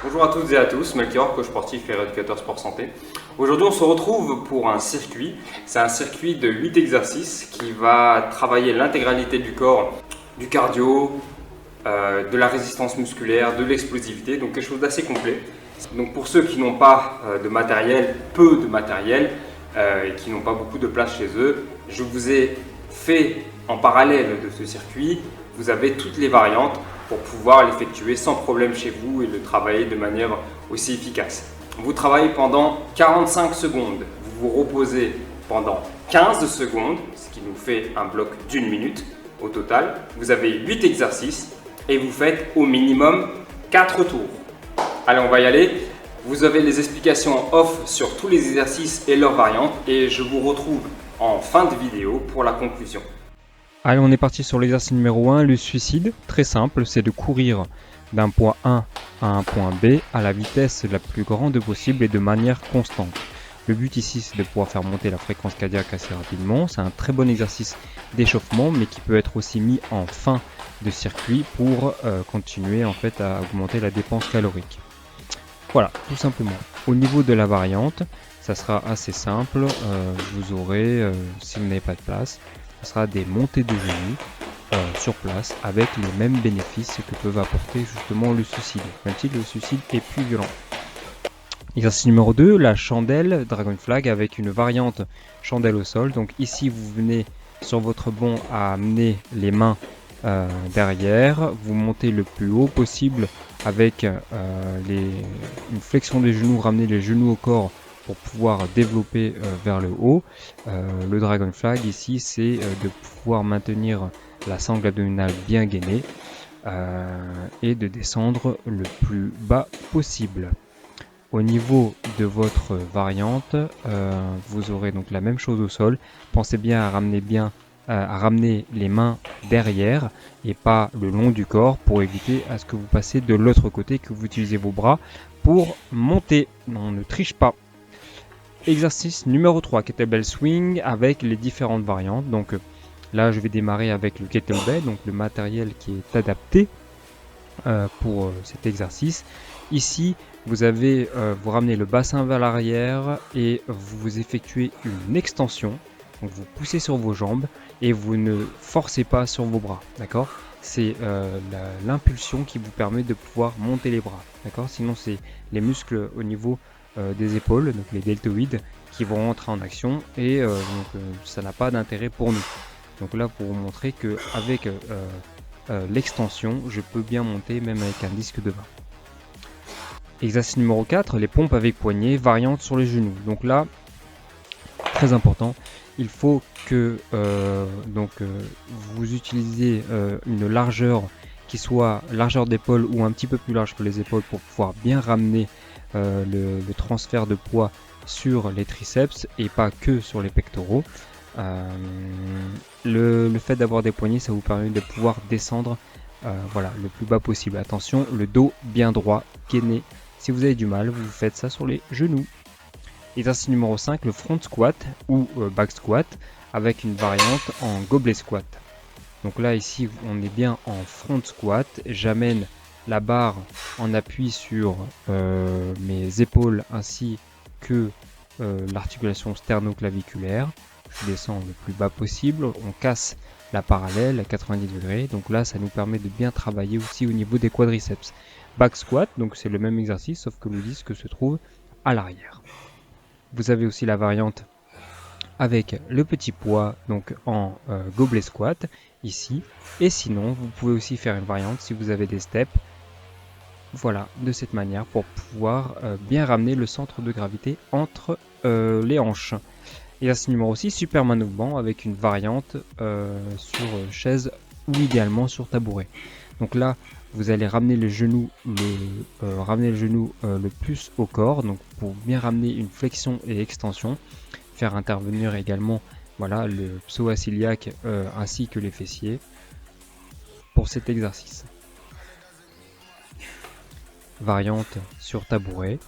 Bonjour à toutes et à tous, Melchior, coach sportif et rééducateur sport santé. Aujourd'hui, on se retrouve pour un circuit. C'est un circuit de 8 exercices qui va travailler l'intégralité du corps, du cardio, de la résistance musculaire, de l'explosivité, donc quelque chose d'assez complet. Donc pour ceux qui n'ont pas de matériel, peu de matériel, et qui n'ont pas beaucoup de place chez eux, je vous ai fait en parallèle de ce circuit, vous avez toutes les variantes pour pouvoir l'effectuer sans problème chez vous et le travailler de manière aussi efficace. Vous travaillez pendant 45 secondes, vous vous reposez pendant 15 secondes, ce qui nous fait un bloc d'1 minute au total. Vous avez 8 exercices et vous faites au minimum 4 tours. Allez, on va y aller. Vous avez les explications off sur tous les exercices et leurs variantes et je vous retrouve en fin de vidéo pour la conclusion. Allez, on est parti sur l'exercice numéro 1, le suicide. Très simple, c'est de courir d'un point A à un point B à la vitesse la plus grande possible et de manière constante. Le but ici, c'est de pouvoir faire monter la fréquence cardiaque assez rapidement. C'est un très bon exercice d'échauffement, mais qui peut être aussi mis en fin de circuit pour continuer en fait à augmenter la dépense calorique. Voilà, tout simplement. Au niveau de la variante, ça sera assez simple. Vous aurez, si vous n'avez pas de place, ce sera des montées de genoux sur place avec les mêmes bénéfices que peuvent apporter justement le suicide, même si le suicide est plus violent. Exercice numéro 2, la chandelle Dragon Flag avec une variante chandelle au sol. Donc ici vous venez sur votre banc à amener les mains derrière, vous montez le plus haut possible avec une flexion des genoux, ramener les genoux au corps pour pouvoir développer vers le haut. Le Dragon Flag ici, c'est de pouvoir maintenir la sangle abdominale bien gainée et de descendre le plus bas possible. Au niveau de votre variante, vous aurez donc la même chose au sol. Pensez bien à ramener les mains derrière et pas le long du corps pour éviter à ce que vous passiez de l'autre côté, que vous utilisez vos bras pour monter. On ne triche pas. Exercice numéro 3, kettlebell swing avec les différentes variantes. Donc là, je vais démarrer avec le kettlebell, donc le matériel qui est adapté pour cet exercice. Ici, vous ramenez le bassin vers l'arrière et vous effectuez une extension. Donc vous poussez sur vos jambes et vous ne forcez pas sur vos bras, d'accord? C'est l'impulsion qui vous permet de pouvoir monter les bras, d'accord? Sinon, c'est les muscles au niveau des épaules, donc les deltoïdes, qui vont rentrer en action et ça n'a pas d'intérêt pour nous. Donc là, pour vous montrer qu'avec l'extension, je peux bien monter même avec un disque de bain. Exercice numéro 4, les pompes avec poignets, variante sur les genoux. Donc là, très important, il faut que vous utilisiez une largeur qui soit largeur d'épaule ou un petit peu plus large que les épaules pour pouvoir bien ramener le transfert de poids sur les triceps et pas que sur les pectoraux. Le fait d'avoir des poignets, ça vous permet de pouvoir descendre le plus bas possible. Attention, le dos bien droit, gainé. Si vous avez du mal, vous faites ça sur les genoux. Exercice numéro 5, le front squat ou back squat avec une variante en gobelet squat. Donc là ici on est bien en front squat, j'amène la barre en appui sur mes épaules ainsi que l'articulation sternoclaviculaire. Je descends le plus bas possible, on casse la parallèle à 90 degrés, donc là ça nous permet de bien travailler aussi au niveau des quadriceps. Back squat, donc c'est le même exercice sauf que le disque se trouve à l'arrière. Vous avez aussi la variante avec le petit poids donc en gobelet squat ici, et sinon vous pouvez aussi faire une variante si vous avez des steps, voilà, de cette manière pour pouvoir bien ramener le centre de gravité entre les hanches. Exercice numéro 6, Superman au banc avec une variante sur chaise ou idéalement sur tabouret. Donc là, vous allez ramener le genou le plus au corps, donc pour bien ramener une flexion et extension, faire intervenir également le psoas iliaque ainsi que les fessiers pour cet exercice. Variante sur tabouret.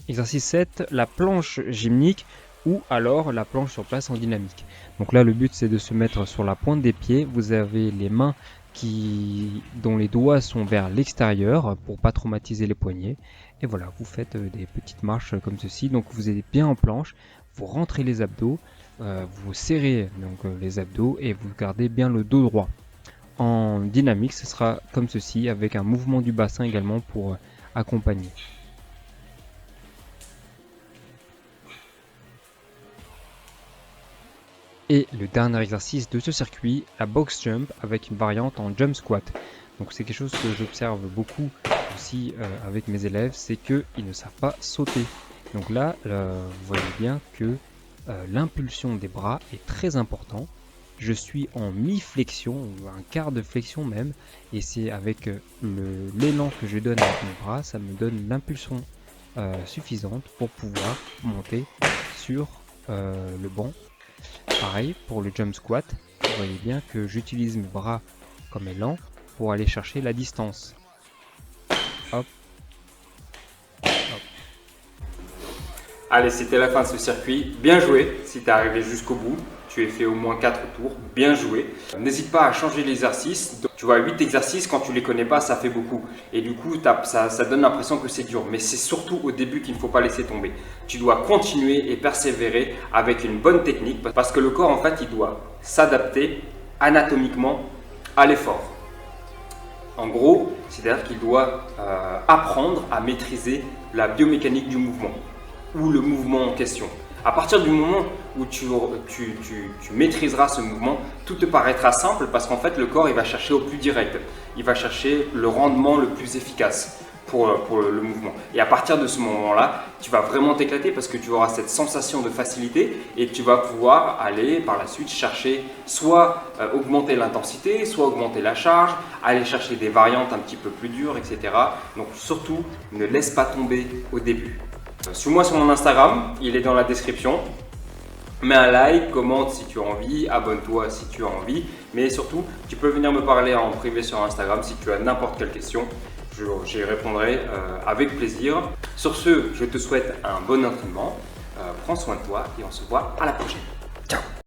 Exercice 7, la planche gymnique ou alors la planche sur place en dynamique. Donc là, le but c'est de se mettre sur la pointe des pieds. Vous avez les mains dont les doigts sont vers l'extérieur pour pas traumatiser les poignets. Et voilà, vous faites des petites marches comme ceci. Donc vous êtes bien en planche, vous rentrez les abdos, vous serrez donc les abdos et vous gardez bien le dos droit. En dynamique, ce sera comme ceci avec un mouvement du bassin également pour accompagner. Et le dernier exercice de ce circuit, la box jump avec une variante en jump squat. Donc c'est quelque chose que j'observe beaucoup aussi avec mes élèves, c'est qu'ils ne savent pas sauter. Donc là, vous voyez bien que l'impulsion des bras est très important. Je suis en mi-flexion, ou un quart de flexion même, et c'est avec l'élan que je donne avec mes bras, ça me donne l'impulsion suffisante pour pouvoir monter sur le banc. Pareil pour le jump squat, vous voyez bien que j'utilise mes bras comme élan pour aller chercher la distance. Hop. Hop. Allez, c'était la fin de ce circuit. Bien joué si tu es arrivé jusqu'au bout. Tu as fait au moins 4 tours. Bien joué. N'hésite pas à changer l'exercice. Tu vois, 8 exercices, quand tu les connais pas, ça fait beaucoup. Et du coup, ça donne l'impression que c'est dur. Mais c'est surtout au début qu'il ne faut pas laisser tomber. Tu dois continuer et persévérer avec une bonne technique. Parce que le corps, en fait, il doit s'adapter anatomiquement à l'effort. En gros, c'est-à-dire qu'il doit apprendre à maîtriser la biomécanique du mouvement ou le mouvement en question. À partir du moment où tu maîtriseras ce mouvement, tout te paraîtra simple parce qu'en fait le corps il va chercher au plus direct, il va chercher le rendement le plus efficace pour le mouvement. Et à partir de ce moment-là, tu vas vraiment t'éclater parce que tu auras cette sensation de facilité et tu vas pouvoir aller par la suite chercher soit augmenter l'intensité, soit augmenter la charge, aller chercher des variantes un petit peu plus dures, etc. Donc surtout, ne laisse pas tomber au début. Suis-moi sur mon Instagram, il est dans la description. Mets un like, commente si tu as envie, abonne-toi si tu as envie. Mais surtout, tu peux venir me parler en privé sur Instagram si tu as n'importe quelle question. J'y répondrai avec plaisir. Sur ce, je te souhaite un bon entraînement. Prends soin de toi et on se voit à la prochaine. Ciao!